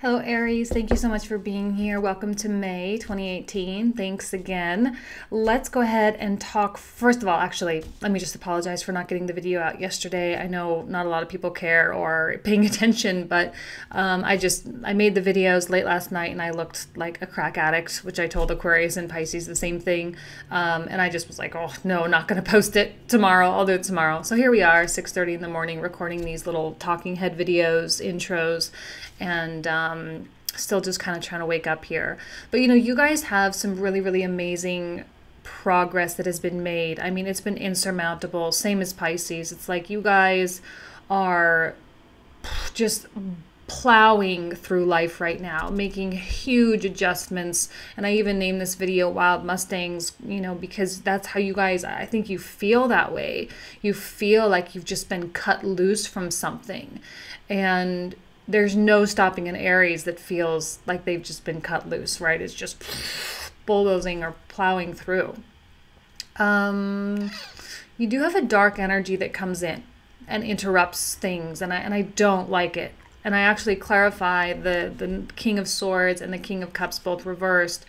Hello, Aries. Thank you so much for being here. Welcome to May 2018. Thanks again. Let's go ahead and talk. First of all, actually, let me just apologize for not getting the video out yesterday. I know not a lot of people care or paying attention, but I made the videos late last night and I looked like a crack addict, which I told Aquarius and Pisces the same thing. And I just was like, oh no, not going to post it tomorrow. I'll do it tomorrow. So here we are, 6:30 in the morning, recording these little talking head videos, intros, and still just kind of trying to wake up here. But you guys have some really, really amazing progress that has been made. I mean, it's been insurmountable. Same as Pisces. It's like you guys are just plowing through life right now, making huge adjustments. And I even named this video Wild Mustangs, because that's how you guys, I think you feel that way. You feel like you've just been cut loose from something. And there's no stopping an Aries that feels like they've just been cut loose, right? It's just bulldozing or plowing through. You do have a dark energy that comes in and interrupts things, and I don't like it. And I actually clarify the King of Swords and the King of Cups both reversed.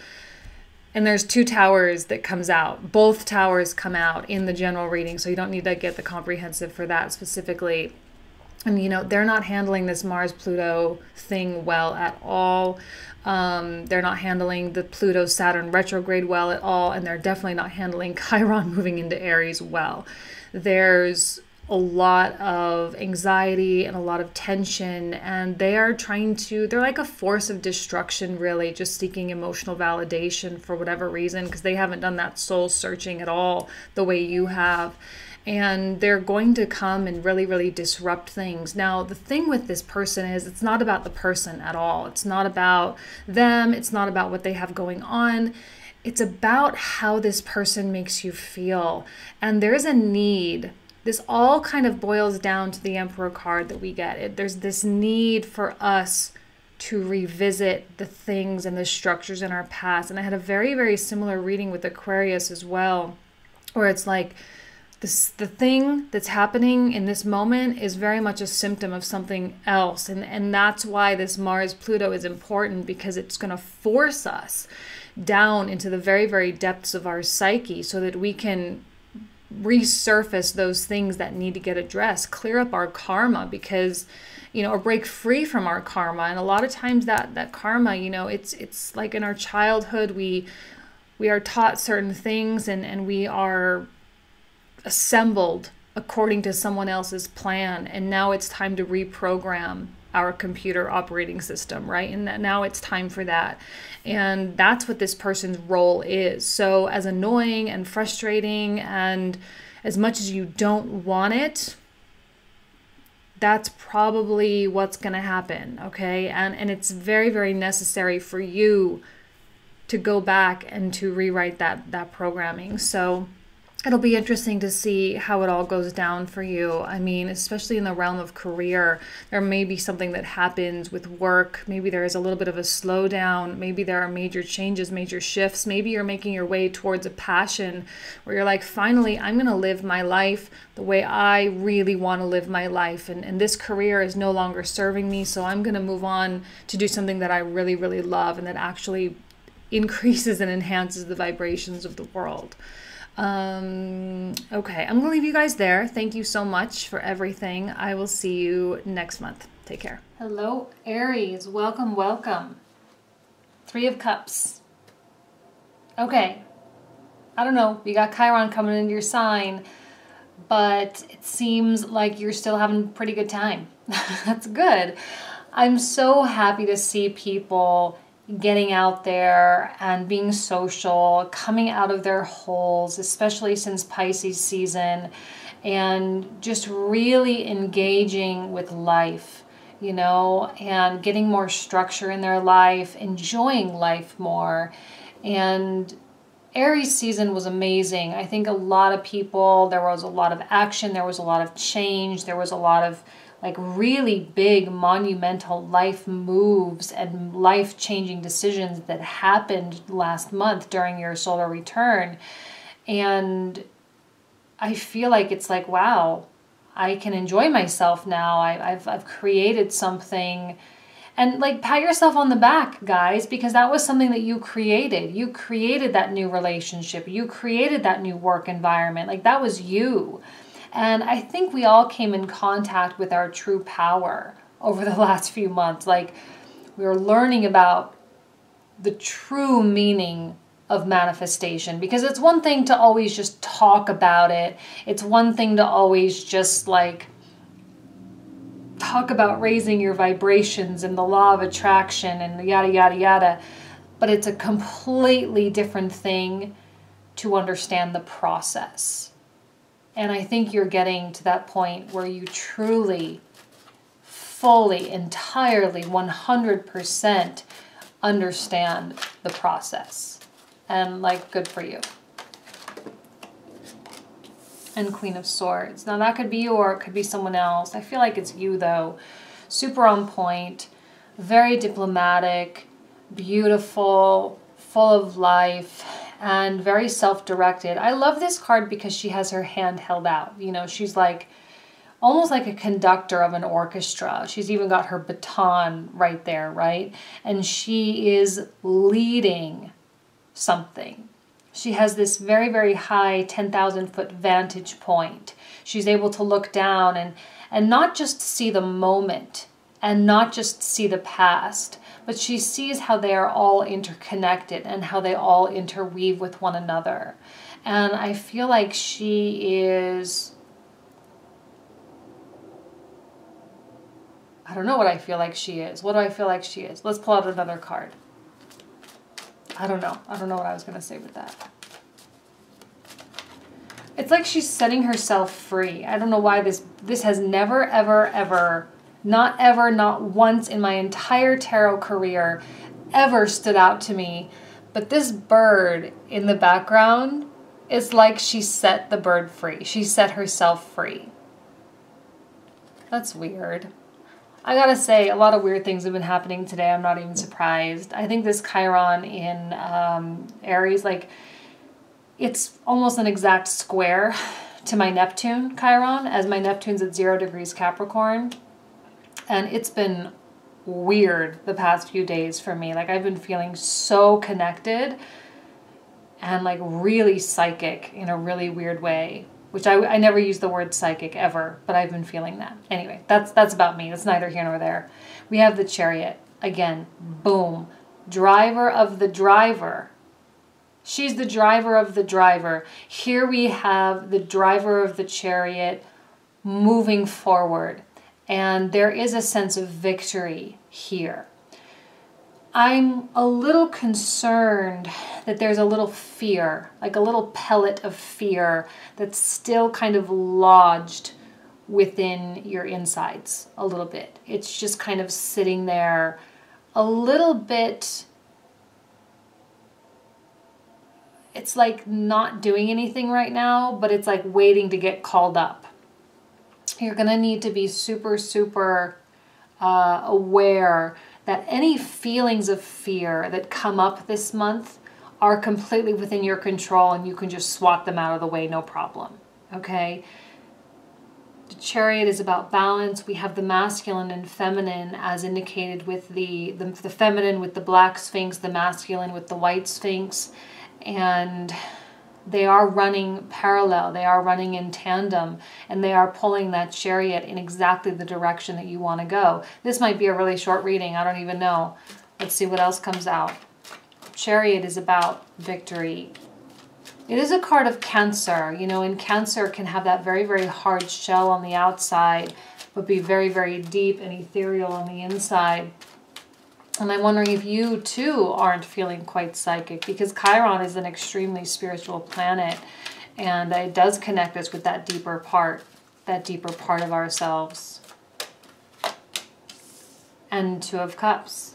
And there's two towers that comes out. Both towers come out in the general reading, so you don't need to get the comprehensive for that specifically. And, they're not handling this Mars-Pluto thing well at all. They're not handling the Pluto-Saturn retrograde well at all. And they're definitely not handling Chiron moving into Aries well. There's a lot of anxiety and a lot of tension. And they are they're like a force of destruction, really, just seeking emotional validation for whatever reason, because they haven't done that soul searching at all the way you have. And they're going to come and really, really disrupt things. Now, the thing with this person is it's not about the person at all. It's not about them. It's not about what they have going on. It's about how this person makes you feel. And there's a need. This all kind of boils down to the Emperor card that we get. There's this need for us to revisit the things and the structures in our past. And I had a very, very similar reading with Aquarius as well, where it's like, the thing that's happening in this moment is very much a symptom of something else. And that's why this Mars-Pluto is important, because it's going to force us down into the very, very depths of our psyche so that we can resurface those things that need to get addressed, clear up our karma, because, or break free from our karma. And a lot of times that karma, it's like in our childhood, we are taught certain things and we are assembled according to someone else's plan, and now it's time to reprogram our computer operating system, right? And now it's time for that. And that's what this person's role is. So as annoying and frustrating and as much as you don't want it, that's probably what's going to happen, okay? And it's very, very necessary for you to go back and to rewrite that programming. So it'll be interesting to see how it all goes down for you. I mean, especially in the realm of career, there may be something that happens with work. Maybe there is a little bit of a slowdown. Maybe there are major changes, major shifts. Maybe you're making your way towards a passion where you're like, finally, I'm going to live my life the way I really want to live my life. And this career is no longer serving me, so I'm going to move on to do something that I really, really love and that actually increases and enhances the vibrations of the world. Okay, I'm gonna leave you guys there. Thank you so much for everything. I will see you next month. Take care. Hello, Aries. Welcome, welcome. 3 of Cups. Okay, I don't know. You got Chiron coming into your sign, but it seems like you're still having a pretty good time. That's good. I'm so happy to see people getting out there and being social, coming out of their holes, especially since Pisces season, and just really engaging with life, and getting more structure in their life, enjoying life more. And Aries season was amazing. I think a lot of people, there was a lot of action, there was a lot of change, there was a lot of like really big monumental life moves and life-changing decisions that happened last month during your solar return. And I feel like it's like, wow, I can enjoy myself now. I've created something And like, pat yourself on the back, guys, because that was something that you created. You created that new relationship. You created that new work environment. Like, that was you. And I think we all came in contact with our true power over the last few months. Like, we were learning about the true meaning of manifestation, because it's one thing to always just talk about it. It's one thing to always just like talk about raising your vibrations and the law of attraction and yada, yada, yada. But it's a completely different thing to understand the process. And I think you're getting to that point where you truly, fully, entirely, 100% understand the process. And like, good for you. And Queen of Swords. Now that could be you or it could be someone else. I feel like it's you though. Super on point, very diplomatic, beautiful, full of life, and very self-directed. I love this card because she has her hand held out. You know, she's like almost like a conductor of an orchestra. She's even got her baton right there, right? And she is leading something. She has this very, very high 10,000 foot vantage point. She's able to look down and not just see the moment and not just see the past, but she sees how they are all interconnected and how they all interweave with one another. And I feel like she is, I don't know what I feel like she is. What do I feel like she is? Let's pull out another card. I don't know. I don't know what I was going to say with that. It's like she's setting herself free. I don't know why this has never, ever, ever, not once in my entire tarot career ever stood out to me. But this bird in the background is like she set the bird free. She set herself free. That's weird. I gotta say, a lot of weird things have been happening today. I'm not even surprised. I think this Chiron in Aries, like, it's almost an exact square to my Neptune Chiron, as my Neptune's at 0 degrees Capricorn. And it's been weird the past few days for me. Like, I've been feeling so connected and like really psychic in a really weird way. Which I never use the word psychic ever, but I've been feeling that. Anyway, that's about me. It's neither here nor there. We have the Chariot. Again, boom. Driver of the driver. She's the driver of the driver. Here we have the driver of the Chariot moving forward. And there is a sense of victory here. I'm a little concerned that there's a little fear, like a little pellet of fear that's still kind of lodged within your insides a little bit. It's just kind of sitting there a little bit. It's like not doing anything right now, but it's like waiting to get called up. You're going to need to be super, super aware that any feelings of fear that come up this month are completely within your control and you can just swat them out of the way, no problem, okay? The Chariot is about balance. We have the masculine and feminine as indicated with the feminine with the black sphinx, the masculine with the white sphinx, and they are running parallel, they are running in tandem, and they are pulling that Chariot in exactly the direction that you want to go. This might be a really short reading, I don't even know. Let's see what else comes out. Chariot is about victory. It is a card of Cancer. You know, in Cancer can have that very, very hard shell on the outside, but be very, very deep and ethereal on the inside. And I'm wondering if you too aren't feeling quite psychic, because Chiron is an extremely spiritual planet, and it does connect us with that deeper part of ourselves. And Two of Cups.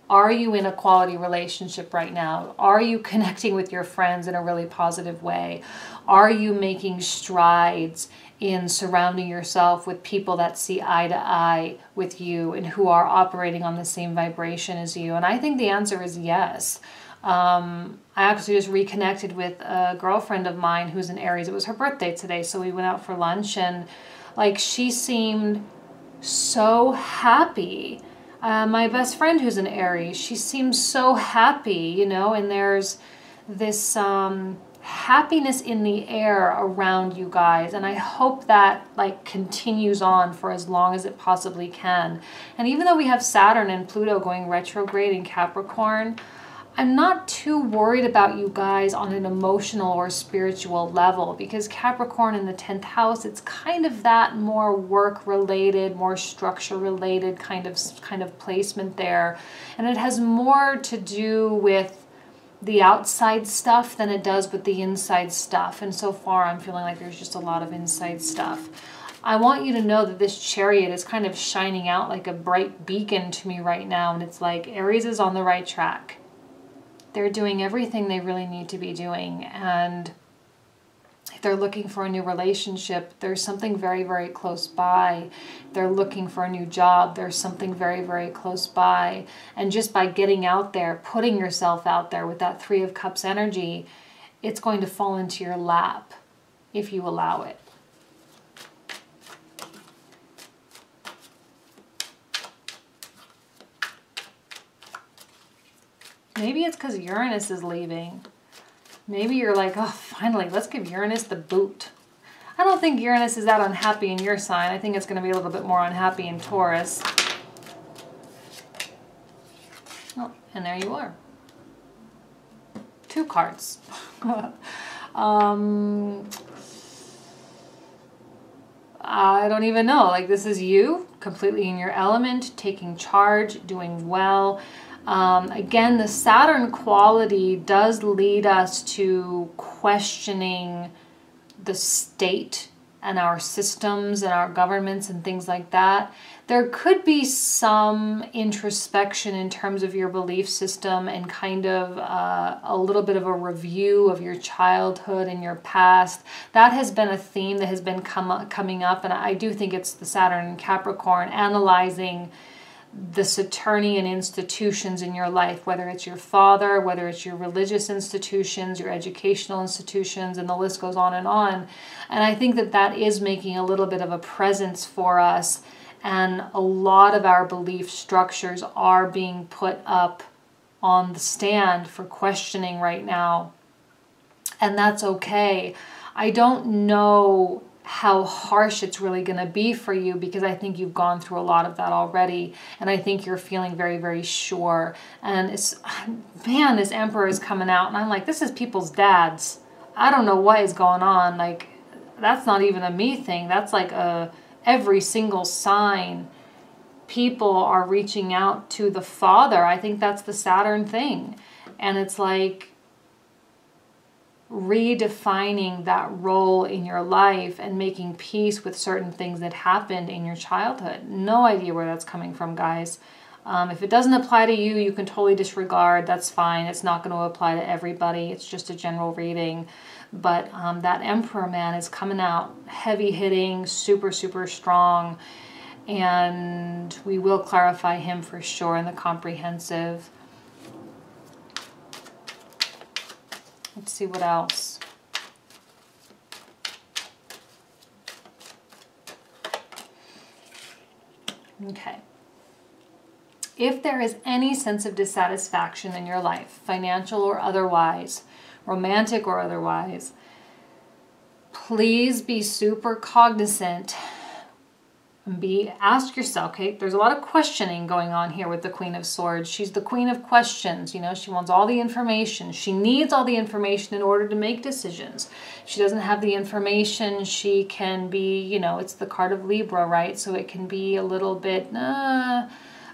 Are you in a quality relationship right now? Are you connecting with your friends in a really positive way? Are you making strides in surrounding yourself with people that see eye to eye with you and who are operating on the same vibration as you? And I think the answer is yes. I actually just reconnected with a girlfriend of mine who's in Aries. It was her birthday today, so we went out for lunch, and like, she seemed so happy. My best friend who's an Aries, she seems so happy, you know, and there's this happiness in the air around you guys, and I hope that like continues on for as long as it possibly can. And even though we have Saturn and Pluto going retrograde in Capricorn, I'm not too worried about you guys on an emotional or spiritual level, because Capricorn in the 10th house, it's kind of that more work related, more structure related kind of placement there, and it has more to do with the outside stuff than it does with the inside stuff. And so far I'm feeling like there's just a lot of inside stuff. I want you to know that this Chariot is kind of shining out like a bright beacon to me right now, and it's like Aries is on the right track. They're doing everything they really need to be doing, and if they're looking for a new relationship, there's something very, very close by. If they're looking for a new job, there's something very, very close by. And just by getting out there, putting yourself out there with that Three of Cups energy, it's going to fall into your lap if you allow it. Maybe it's because Uranus is leaving. Maybe you're like, oh, finally, let's give Uranus the boot. I don't think Uranus is that unhappy in your sign. I think it's going to be a little bit more unhappy in Taurus. Oh, and there you are. 2 cards. I don't even know. Like, this is you, completely in your element, taking charge, doing well. Again, the Saturn quality does lead us to questioning the state and our systems and our governments and things like that. There could be some introspection in terms of your belief system and kind of a little bit of a review of your childhood and your past. That has been a theme that has been coming up, and I do think it's the Saturn in Capricorn analyzing the Saturnian institutions in your life, whether it's your father, whether it's your religious institutions, your educational institutions, and the list goes on. And I think that that is making a little bit of a presence for us, and a lot of our belief structures are being put up on the stand for questioning right now, and that's okay. I don't know how harsh it's really going to be for you, because I think you've gone through a lot of that already, and I think you're feeling very, very sure. And it's, man, this Emperor is coming out, and I'm like, this is people's dads. I don't know what is going on. Like, that's not even a me thing. That's like every single sign. People are reaching out to the father. I think that's the Saturn thing. And it's like redefining that role in your life and making peace with certain things that happened in your childhood. No idea where that's coming from, guys. If it doesn't apply to you, you can totally disregard. That's fine. It's not going to apply to everybody. It's just a general reading. But that Emperor, man, is coming out heavy hitting, super, super strong. And we will clarify him for sure in the comprehensive. Let's see what else. Okay. If there is any sense of dissatisfaction in your life, financial or otherwise, romantic or otherwise, please be super cognizant and ask yourself, okay, there's a lot of questioning going on here with the Queen of Swords. She's the Queen of Questions, you know, she wants all the information. She needs all the information in order to make decisions. If she doesn't have the information, she can be, you know, it's the card of Libra, right? So it can be a little bit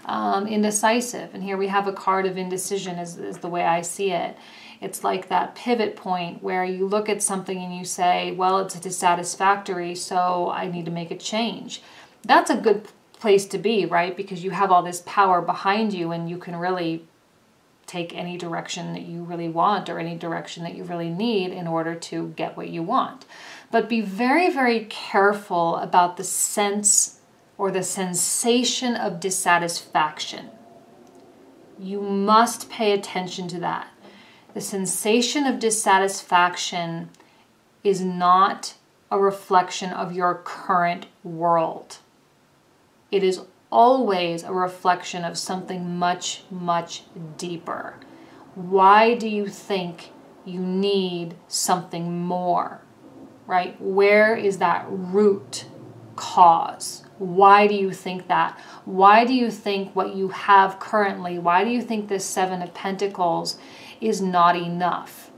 indecisive. And here we have a card of indecision is the way I see it. It's like that pivot point where you look at something and you say, well, it's dissatisfactory, so I need to make a change. That's a good place to be, right? Because you have all this power behind you, and you can really take any direction that you really want or any direction that you really need in order to get what you want. But be very, very careful about the sense or the sensation of dissatisfaction. You must pay attention to that. The sensation of dissatisfaction is not a reflection of your current world. It is always a reflection of something much, much deeper. Why do you think you need something more, right? Where is that root cause? Why do you think that? Why do you think what you have currently, why do you think this Seven of Pentacles is not enough?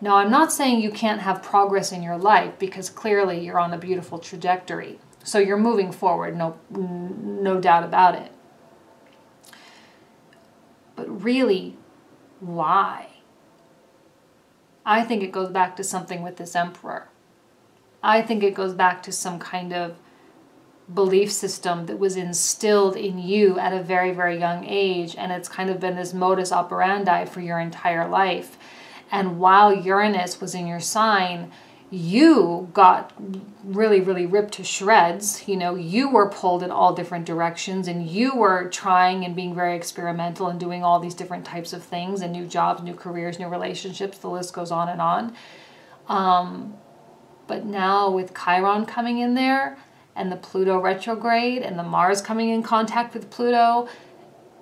Now, I'm not saying you can't have progress in your life, because clearly you're on a beautiful trajectory. So you're moving forward, no doubt about it. But really, why? I think it goes back to something with this Emperor. I think it goes back to some kind of belief system that was instilled in you at a very, very young age, and it's kind of been this modus operandi for your entire life. And while Uranus was in your sign, you got really, really ripped to shreds. You know, you were pulled in all different directions, and you were trying and being very experimental and doing all these different types of things, and new jobs, new careers, new relationships, the list goes on and on. But now with Chiron coming in there, and the Pluto retrograde, and the Mars coming in contact with Pluto,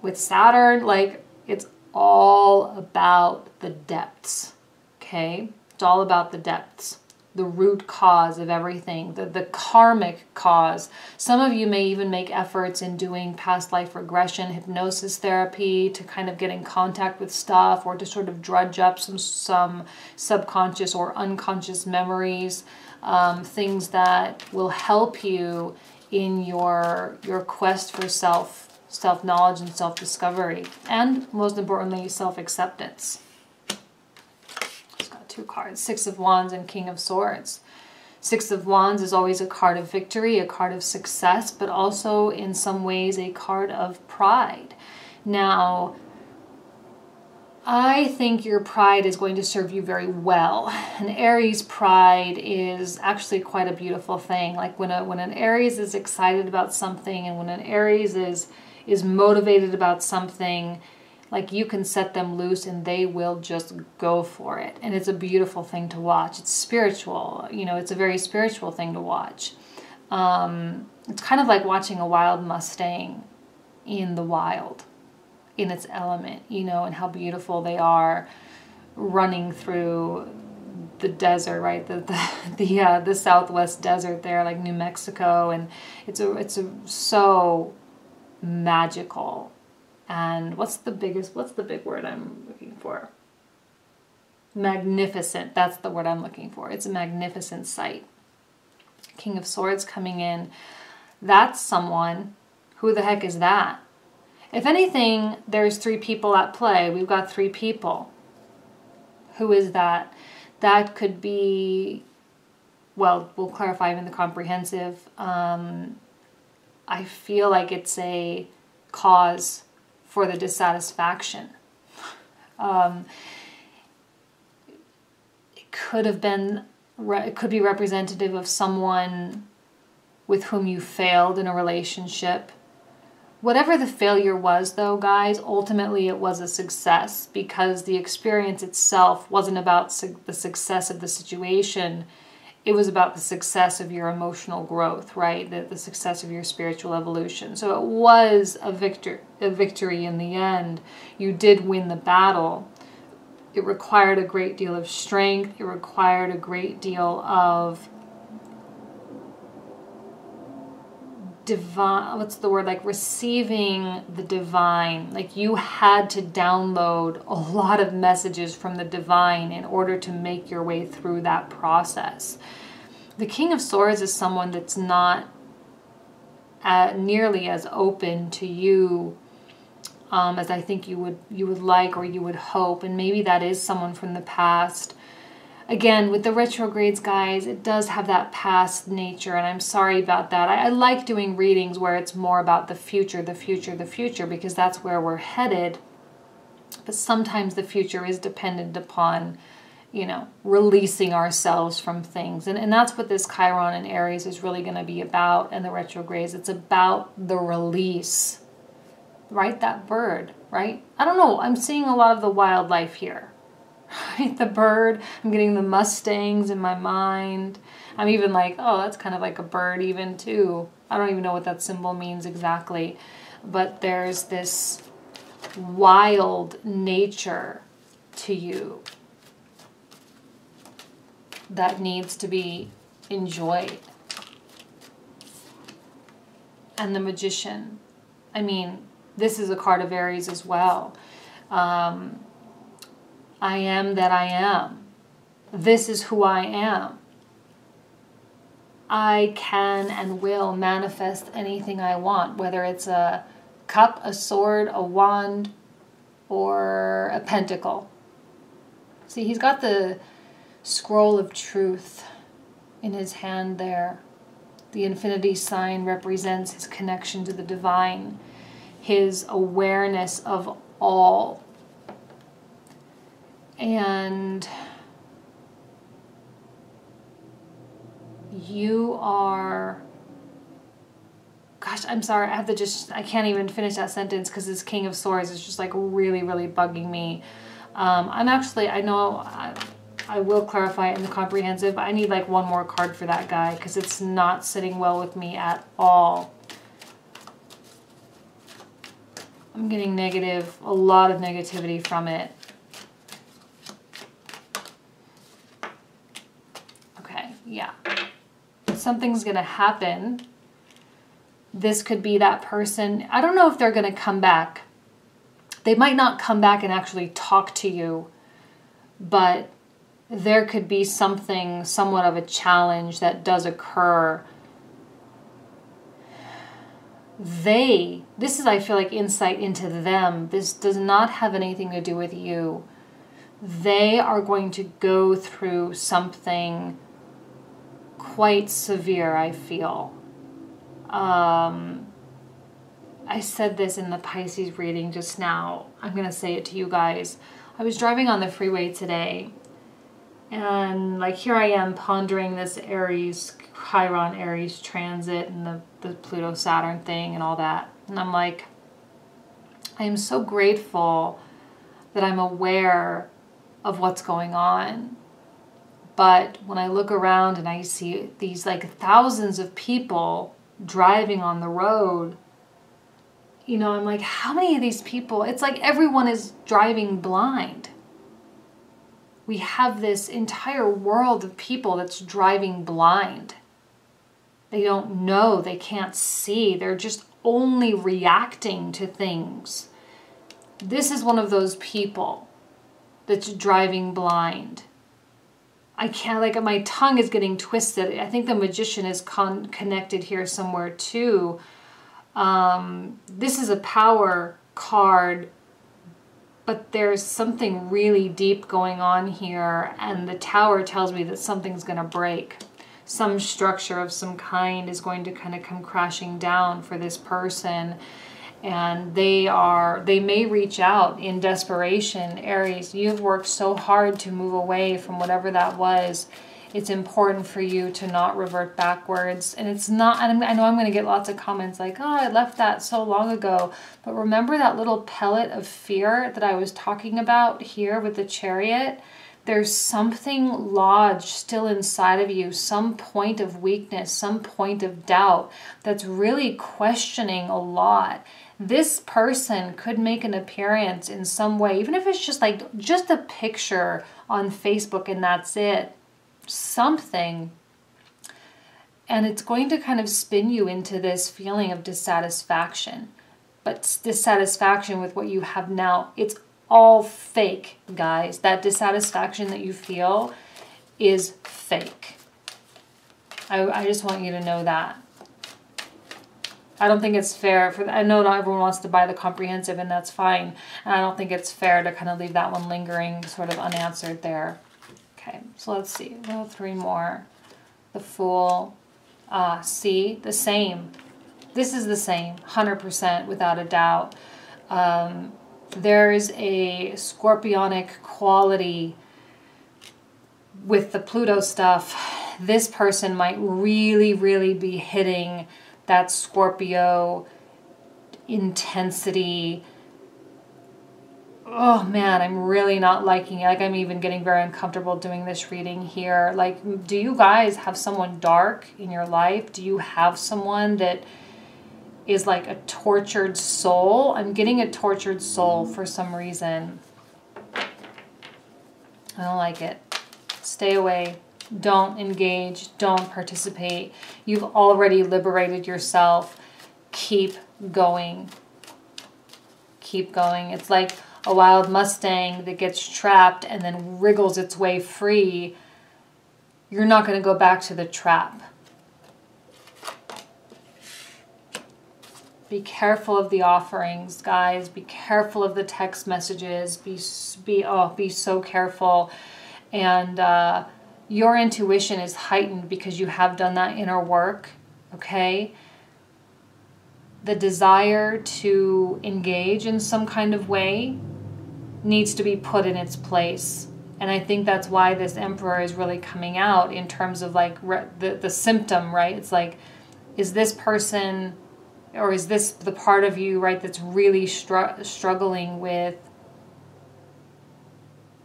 with Saturn, like, it's all about the depths, okay? It's all about the depths, the root cause of everything, the karmic cause. Some of you may even make efforts in doing past life regression, hypnosis therapy, to kind of get in contact with stuff, or to sort of drudge up some subconscious or unconscious memories, things that will help you in your quest for self-knowledge and self-discovery, and most importantly, self-acceptance. It's got two cards, Six of Wands and King of Swords. Six of Wands is always a card of victory, a card of success, but also in some ways a card of pride. Now, I think your pride is going to serve you very well. An Aries pride is actually quite a beautiful thing. Like when an Aries is excited about something, and when an Aries is motivated about something, like, you can set them loose and they will just go for it. And it's a beautiful thing to watch. It's spiritual, you know, it's a very spiritual thing to watch. It's kind of like watching a wild Mustang in the wild, in its element, you know, and how beautiful they are running through the desert, right? The Southwest desert there, like New Mexico, and it's so magical. And what's the big word I'm looking for? Magnificent. That's the word I'm looking for. It's a magnificent sight. King of Swords coming in. That's someone. Who the heck is that? If anything, there's three people at play. We've got three people. Who is that? That could be, well, we'll clarify in the comprehensive. I feel like it's a cause for the dissatisfaction. It could be representative of someone with whom you failed in a relationship. Whatever the failure was, though, guys, ultimately it was a success, because the experience itself wasn't about the success of the situation. It was about the success of your emotional growth, right? The success of your spiritual evolution. So it was a victory in the end. You did win the battle. It required a great deal of strength. It required a great deal of divine, what's the word, like receiving the divine. Like, you had to download a lot of messages from the divine in order to make your way through that process. The King of Swords is someone that's not nearly as open to you as I think you would like, or you would hope. And maybe that is someone from the past. Again, with the retrogrades, guys, it does have that past nature, and I'm sorry about that. I like doing readings where it's more about the future, because that's where we're headed. But sometimes the future is dependent upon, you know, releasing ourselves from things. And that's what this Chiron and Aries is really going to be about, and the retrogrades. It's about the release, right? That bird, right? I don't know. I'm seeing a lot of the wildlife here. Right, the bird. I'm getting the mustangs in my mind. I'm even like, oh, that's kind of like a bird even too. I don't even know what that symbol means exactly. but there's this wild nature to you that needs to be enjoyed. And the Magician, I mean, this is a card of Aries as well. I am that I am. This is who I am. I can and will manifest anything I want, whether it's a cup, a sword, a wand, or a pentacle. See, he's got the scroll of truth in his hand there. The infinity sign represents his connection to the divine, his awareness of all. And you are, gosh, I'm sorry, I have to just, I can't even finish that sentence because this King of Swords is just like really, really bugging me. I'm actually, I know I will clarify it in the comprehensive, but I need like one more card for that guy because it's not sitting well with me at all. I'm getting negative, a lot of negativity from it. Okay, yeah. Something's going to happen. This could be that person. I don't know if they're going to come back. They might not come back and actually talk to you, but there could be something, somewhat of a challenge that does occur. This is, I feel like, insight into them. This does not have anything to do with you. They are going to go through something quite severe, I feel. I said this in the Pisces reading just now. I'm going to say it to you guys. I was driving on the freeway today, and like here I am pondering this Aries, Chiron Aries transit and the Pluto Saturn thing and all that. And I'm like, I am so grateful that I'm aware of what's going on. But when I look around and I see these like thousands of people driving on the road, you know, I'm like, how many of these people? It's like everyone is driving blind. We have this entire world of people that's driving blind. They don't know, they can't see, they're just only reacting to things. This is one of those people that's driving blind. I can't, like, my tongue is getting twisted. I think the Magician is connected here somewhere too. This is a power card, but there's something really deep going on here, and the Tower tells me that something's going to break. Some structure of some kind is going to kind of come crashing down for this person, and they may reach out in desperation. Aries, you've worked so hard to move away from whatever that was. It's important for you to not revert backwards. And it's not, and I know I'm going to get lots of comments like, oh, I left that so long ago. But remember that little pellet of fear that I was talking about here with the Chariot? There's something lodged still inside of you, some point of weakness, some point of doubt that's really questioning a lot. This person could make an appearance in some way, even if it's just like just a picture on Facebook and that's it. Something, and it's going to kind of spin you into this feeling of dissatisfaction. But dissatisfaction with what you have now, it's all fake, guys. That dissatisfaction that you feel is fake. I just want you to know that. I don't think it's fair for, I know not everyone wants to buy the comprehensive, and that's fine. And I don't think it's fair to kind of leave that one lingering sort of unanswered there. Okay, so let's see. Well, 3 more. The Fool. See, the same. This is the same, 100% without a doubt. There's a scorpionic quality with the Pluto stuff. This person might really, really be hitting that Scorpio intensity. Oh man, I'm really not liking it. Like, I'm even getting very uncomfortable doing this reading here. Like, do you guys have someone dark in your life? Do you have someone that is like a tortured soul. I'm getting a tortured soul for some reason. I don't like it. Stay away. Don't engage. Don't participate. You've already liberated yourself. Keep going. Keep going. It's like a wild Mustang that gets trapped and then wriggles its way free. You're not going to go back to the trap. Be careful of the offerings, guys. Be careful of the text messages. Be so careful. And your intuition is heightened because you have done that inner work, okay? The desire to engage in some kind of way needs to be put in its place. And I think that's why this Emperor is really coming out in terms of like the symptom, right? It's like, is this person, or is this the part of you, right, that's really struggling with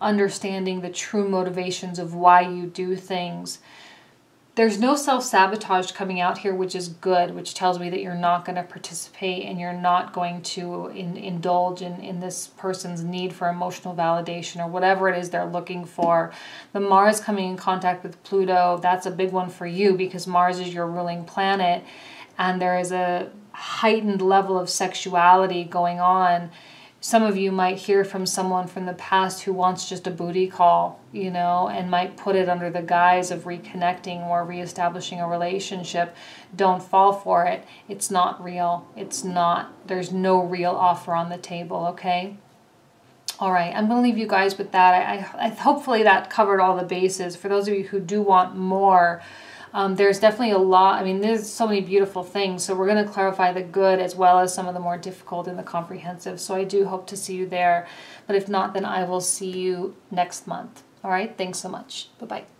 understanding the true motivations of why you do things? There's no self-sabotage coming out here, which is good, which tells me that you're not going to participate and you're not going to indulge in this person's need for emotional validation or whatever it is they're looking for. The Mars coming in contact with Pluto, that's a big one for you because Mars is your ruling planet, and there is a heightened level of sexuality going on. Some of you might hear from someone from the past who wants just a booty call, you know, and might put it under the guise of reconnecting or reestablishing a relationship. Don't fall for it. It's not real. It's not. There's no real offer on the table, okay? All right, I'm going to leave you guys with that. I hopefully that covered all the bases. For those of you who do want more, there's definitely a lot. I mean, there's so many beautiful things. So we're going to clarify the good as well as some of the more difficult and the comprehensive. So I do hope to see you there. But if not, then I will see you next month. All right. Thanks so much. Bye-bye.